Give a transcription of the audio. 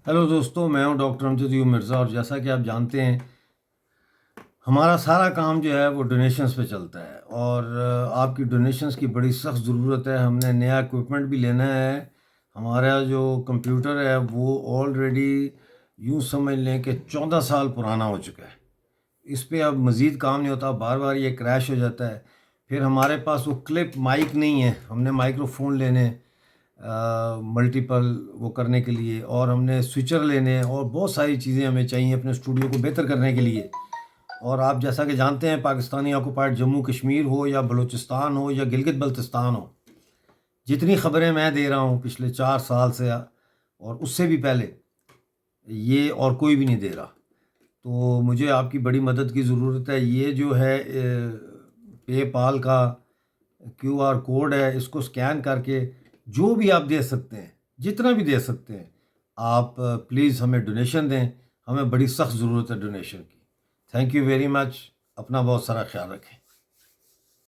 Hello دوستو، میں ہوں ڈاکٹر امجد یو مرزا، اور جیسا کہ آپ جانتے ہیں ہمارا سارا کام جو ہے وہ ڈونیشنز پہ چلتا ہے، اور آپ کی ڈونیشنز کی بڑی سخت ضرورت ہے۔ ہم نے نیا اکوپمنٹ بھی لینا ہے۔ ہمارا جو کمپیوٹر ہے وہ آلریڈی یوں سمجھ لیں کہ 14 سال پرانا ہو چکا ہے۔ اس پہ اب مزید کام نہیں ہوتا، بار بار یہ کریش ہو جاتا ہے۔ پھر ہمارے پاس وہ کلپ مائک نہیں ہے، ہم نے مائکرو فون لینے ملٹیپل وہ کرنے کے لیے، اور ہم نے سوئچر لینے، اور بہت ساری چیزیں ہمیں چاہیے اپنے اسٹوڈیو کو بہتر کرنے کے لیے۔ اور آپ جیسا کہ جانتے ہیں پاکستانی آکوپائڈ جموں کشمیر ہو یا بلوچستان ہو یا گلگت بلتستان ہو، جتنی خبریں میں دے رہا ہوں پچھلے 4 سال سے اور اس سے بھی پہلے، یہ اور کوئی بھی نہیں دے رہا۔ تو مجھے آپ کی بڑی مدد کی ضرورت ہے۔ یہ جو ہے پے پال کا QR کوڈ ہے، اس کو سکین کر کے جو بھی آپ دے سکتے ہیں، جتنا بھی دے سکتے ہیں، آپ پلیز ہمیں ڈونیشن دیں۔ ہمیں بڑی سخت ضرورت ہے ڈونیشن کی۔ Thank you very much. اپنا بہت سارا خیال رکھیں۔